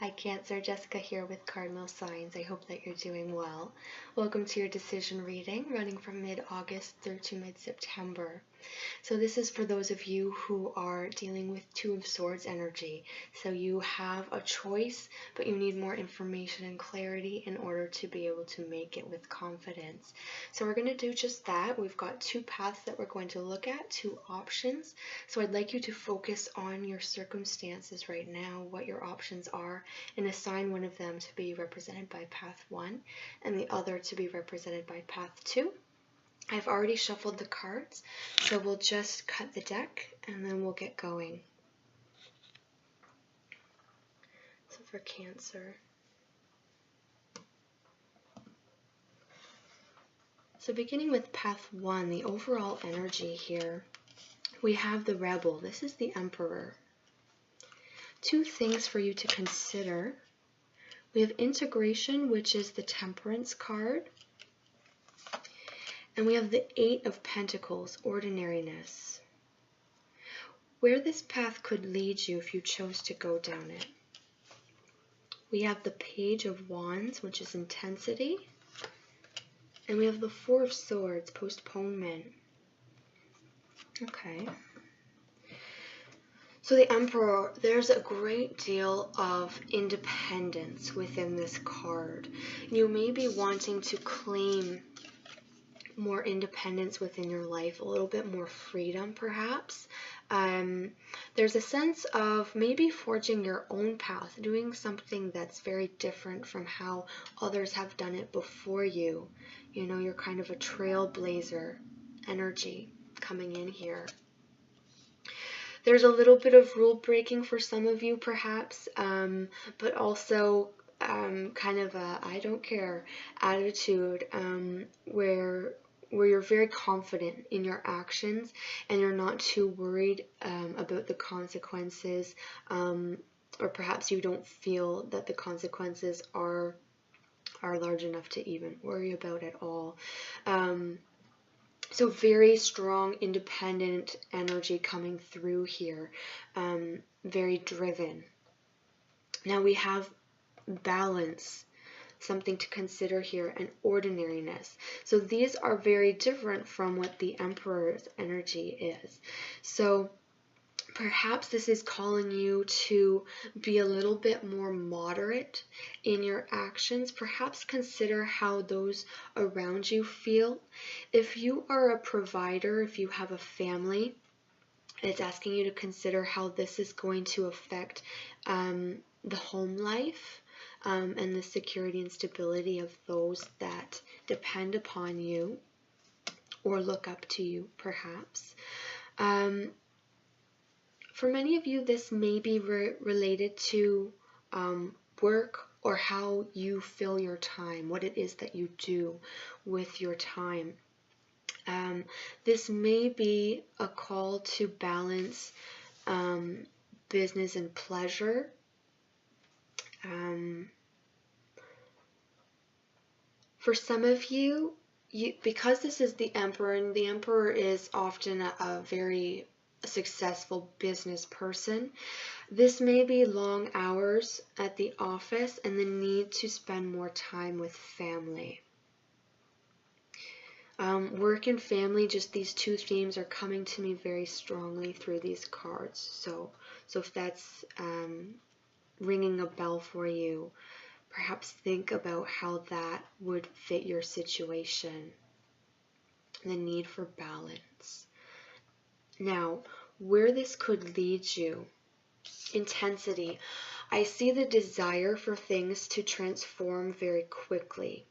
Hi Cancer, Jessica here with Cardinal Signs. I hope that you're doing well. Welcome to your decision reading running from mid-August through to mid-September. So this is for those of you who are dealing with Two of Swords energy. So you have a choice, but you need more information and clarity in order to be able to make it with confidence. So we're going to do just that. We've got two paths that we're going to look at, two options. So I'd like you to focus on your circumstances right now, what your options are, and assign one of them to be represented by path 1 and the other to be represented by path 2. I've already shuffled the cards, so we'll just cut the deck and then we'll get going. So for Cancer. So beginning with path 1, the overall energy here, we have the Rebel. This is the Emperor. Two things for you to consider. We have Integration, which is the Temperance card. And we have the Eight of Pentacles, Ordinariness. Where this path could lead you if you chose to go down it. We have the Page of Wands, which is Intensity. And we have the Four of Swords, Postponement. Okay. So the Emperor, there's a great deal of independence within this card. You may be wanting to claim more independence within your life, a little bit more freedom perhaps. There's a sense of maybe forging your own path, doing something that's very different from how others have done it before you. You know, you're kind of a trailblazer energy coming in here. There's a little bit of rule breaking for some of you perhaps, but also kind of a I don't care attitude where you're very confident in your actions and you're not too worried about the consequences, or perhaps you don't feel that the consequences are large enough to even worry about at all. So very strong, independent energy coming through here, very driven. Now we have balance, something to consider here, and ordinariness. So these are very different from what the Emperor's energy is. So perhaps this is calling you to be a little bit more moderate in your actions. Perhaps consider how those around you feel. If you are a provider, if you have a family, it's asking you to consider how this is going to affect the home life and the security and stability of those that depend upon you or look up to you, perhaps. For many of you, this may be related to work or how you fill your time, what it is that you do with your time. This may be a call to balance business and pleasure. For some of you, because this is the Emperor, and the Emperor is often a very successful business person, this may be long hours at the office and the need to spend more time with family. Work and family, just these two themes are coming to me very strongly through these cards. So if that's ringing a bell for you, perhaps think about how that would fit your situation. The need for balance. Now, where this could lead you, intensity. I see the desire for things to transform very quickly.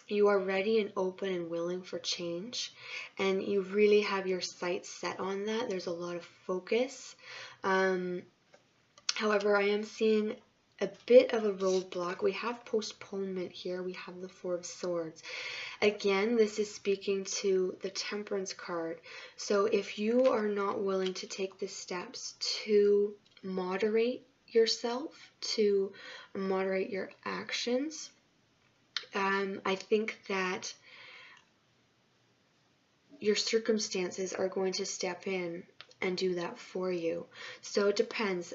You are ready and open and willing for change, and you really have your sights set on that. There's a lot of focus. However, I am seeing a bit of a roadblock. We have postponement here. We have the Four of Swords. Again, this is speaking to the Temperance card. So if you are not willing to take the steps to moderate yourself, to moderate your actions, I think that your circumstances are going to step in and do that for you. So it depends.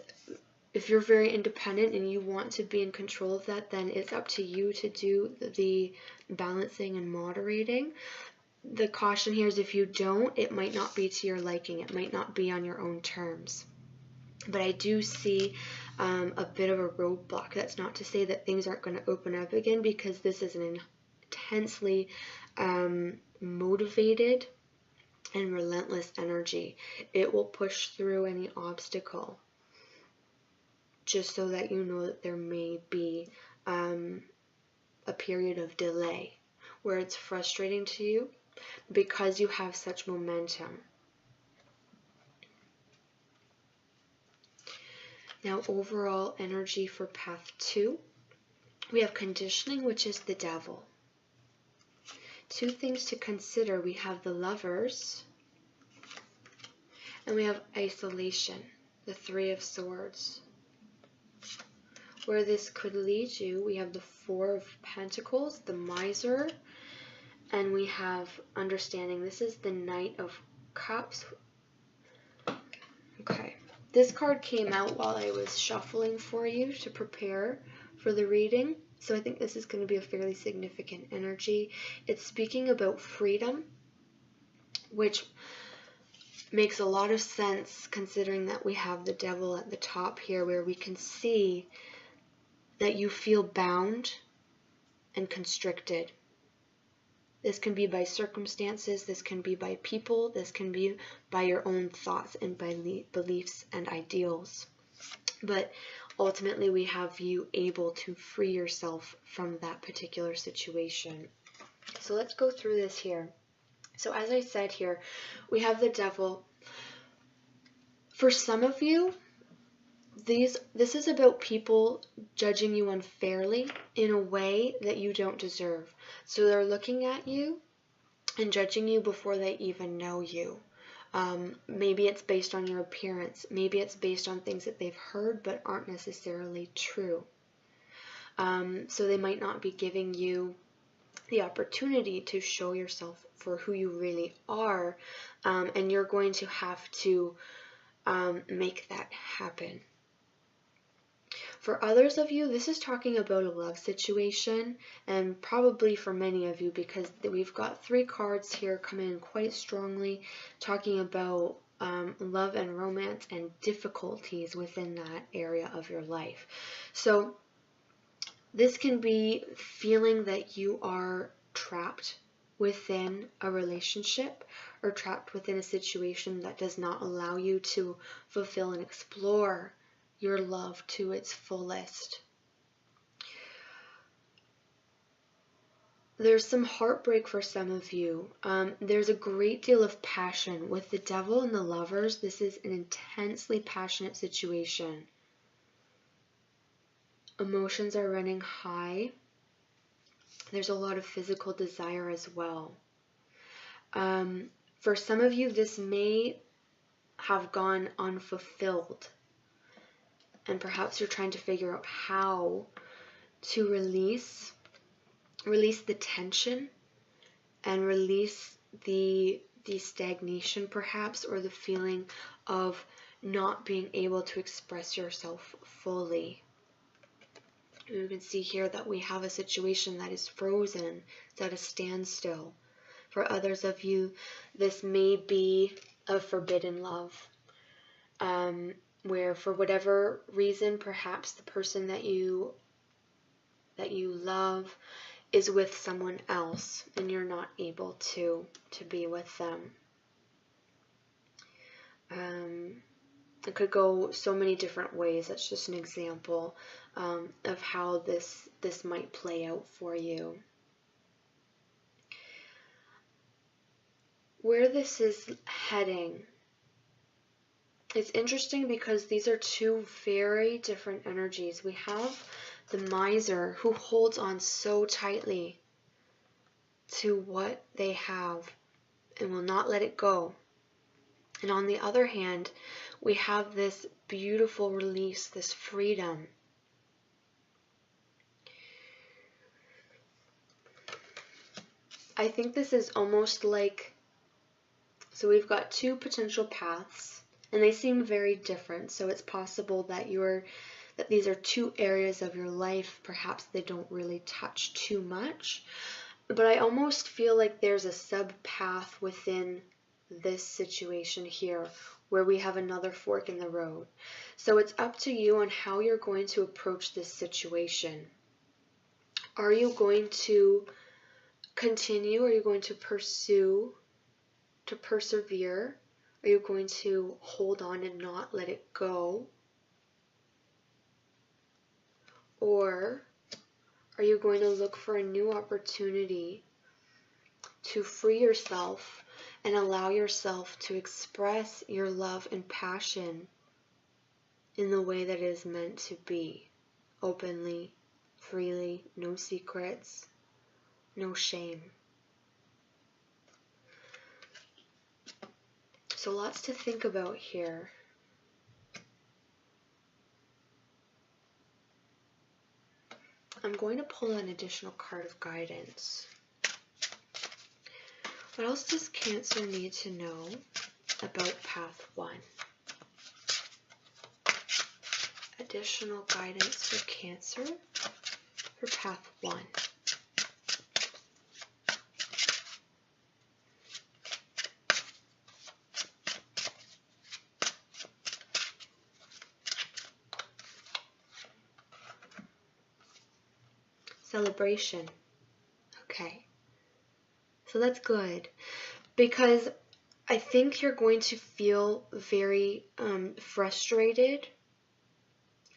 if you're very independent and you want to be in control of that, then it's up to you to do the balancing and moderating. The caution here is if you don't, it might not be to your liking. It might not be on your own terms. But I do see a bit of a roadblock. That's not to say that things aren't going to open up again, because this is an intensely motivated and relentless energy. It will push through any obstacle, just so that you know that there may be a period of delay where it's frustrating to you because you have such momentum. Now, overall energy for path 2, we have conditioning, which is the devil. 2 things to consider. We have the Lovers, and we have isolation, the 3 of Swords. Where this could lead you, we have the 4 of Pentacles, the Miser, and we have understanding. This is the Knight of Cups. Okay. This card came out while I was shuffling for you to prepare for the reading, so I think this is going to be a fairly significant energy. It's speaking about freedom, which makes a lot of sense considering that we have the Devil at the top here, where we can see that you feel bound and constricted. This can be by circumstances, this can be by people, this can be by your own thoughts and by beliefs and ideals. But ultimately we have you able to free yourself from that particular situation. So let's go through this here. So as I said here, we have the Devil. For some of you, this is about people judging you unfairly in a way that you don't deserve. So they're looking at you and judging you before they even know you. Maybe it's based on your appearance. Maybe it's based on things that they've heard but aren't necessarily true. So they might not be giving you the opportunity to show yourself for who you really are, and you're going to have to make that happen. For others of you, this is talking about a love situation, and probably for many of you, because we've got 3 cards here coming in quite strongly, talking about love and romance and difficulties within that area of your life. So this can be feeling that you are trapped within a relationship or trapped within a situation that does not allow you to fulfill and explore your love to its fullest. There's some heartbreak for some of you. There's a great deal of passion. With the Devil and the Lovers, this is an intensely passionate situation. Emotions are running high. There's a lot of physical desire as well. For some of you, this may have gone unfulfilled. And perhaps you're trying to figure out how to release the tension and release the stagnation perhaps, or the feeling of not being able to express yourself fully. You can see here that we have a situation that is frozen, it's at a standstill. For others of you, this may be a forbidden love, where for whatever reason, perhaps the person that you love is with someone else and you're not able to be with them. It could go so many different ways. That's just an example of how this might play out for you. Where this is heading, it's interesting because these are 2 very different energies. We have the Miser, who holds on so tightly to what they have and will not let it go. And on the other hand, we have this beautiful release, this freedom. I think this is almost like, so we've got 2 potential paths. And they seem very different. So it's possible that these are two areas of your life. Perhaps they don't really touch too much. But I almost feel like there's a sub-path within this situation here where we have another fork in the road. So it's up to you on how you're going to approach this situation. Are you going to continue? Are you going to pursue, to persevere? Are you going to hold on and not let it go? Or are you going to look for a new opportunity to free yourself and allow yourself to express your love and passion in the way that it is meant to be, openly, freely, no secrets, no shame? So lots to think about here. I'm going to pull an additional card of guidance. What else does Cancer need to know about Path 1? Additional guidance for Cancer for Path 1. Celebration. Okay. So that's good, because I think you're going to feel very frustrated,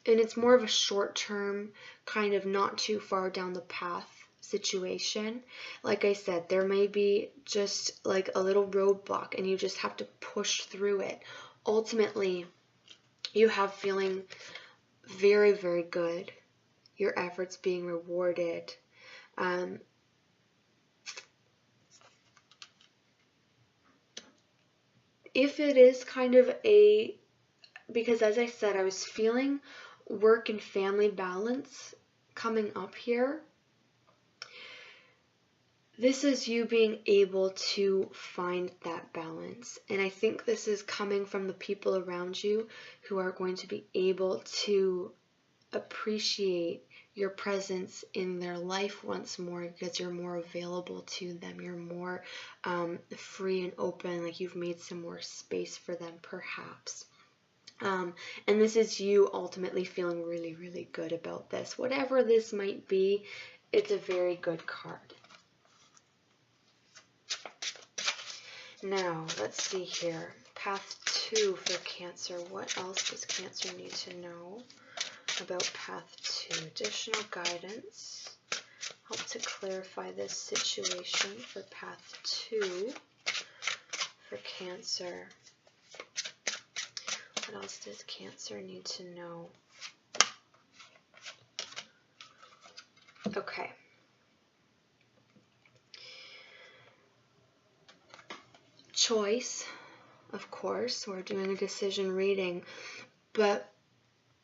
and it's more of a short-term, kind of not too far down the path situation. Like I said, there may be just like a little roadblock and you just have to push through it. Ultimately, you have feeling very, very good. Your efforts being rewarded. If it is kind of because as I said, I was feeling work and family balance coming up here. This is you being able to find that balance. And I think this is coming from the people around you who are going to be able to appreciate your presence in their life once more, because you're more available to them. You're more free and open, like you've made some more space for them perhaps. And this is you ultimately feeling really, really good about this. Whatever this might be, it's a very good card. Now, let's see here. Path 2 for Cancer. What else does Cancer need to know about Path 2? Additional guidance. Help to clarify this situation for Path 2 for Cancer. What else does Cancer need to know? Okay. Choice, of course. We're doing a decision reading, but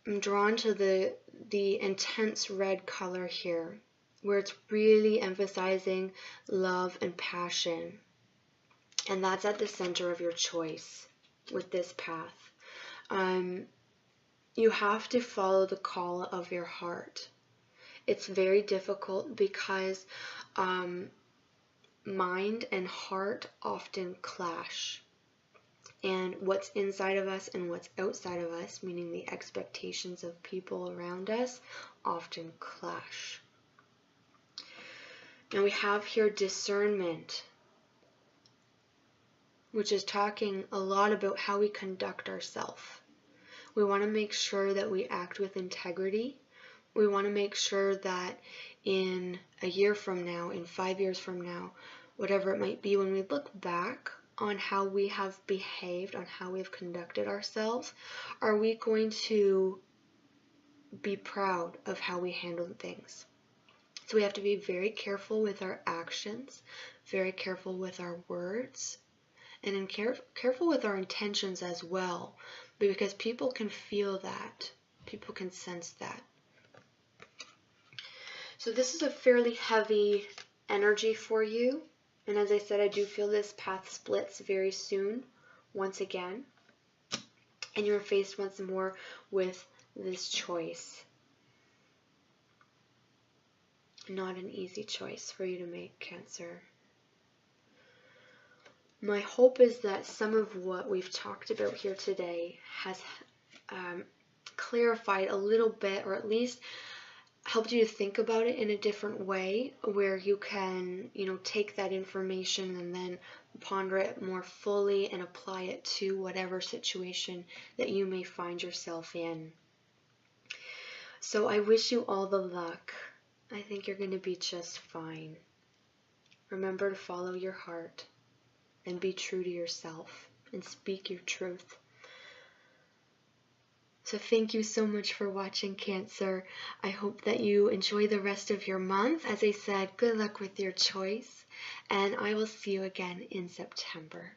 I'm drawn to the intense red color here, where it's really emphasizing love and passion. And that's at the center of your choice with this path. You have to follow the call of your heart. It's very difficult because mind and heart often clash. And what's inside of us and what's outside of us, meaning the expectations of people around us, often clash. Now we have here discernment, which is talking a lot about how we conduct ourselves. We want to make sure that we act with integrity. We want to make sure that in a year from now, in 5 years from now, whatever it might be, when we look back on how we have behaved, on how we've conducted ourselves, are we going to be proud of how we handled things? So we have to be very careful with our actions, very careful with our words, and careful with our intentions as well, because people can feel that. People can sense that. So this is a fairly heavy energy for you. And as I said, I do feel this path splits very soon, once again. and you're faced once more with this choice. Not an easy choice for you to make, Cancer. My hope is that some of what we've talked about here today has clarified a little bit, or at least helped you to think about it in a different way, where you can, take that information and then ponder it more fully and apply it to whatever situation that you may find yourself in. So I wish you all the luck. I think you're going to be just fine. Remember to follow your heart and be true to yourself and speak your truth. So thank you so much for watching, Cancer. I hope that you enjoy the rest of your month. As I said, good luck with your choice, and I will see you again in September.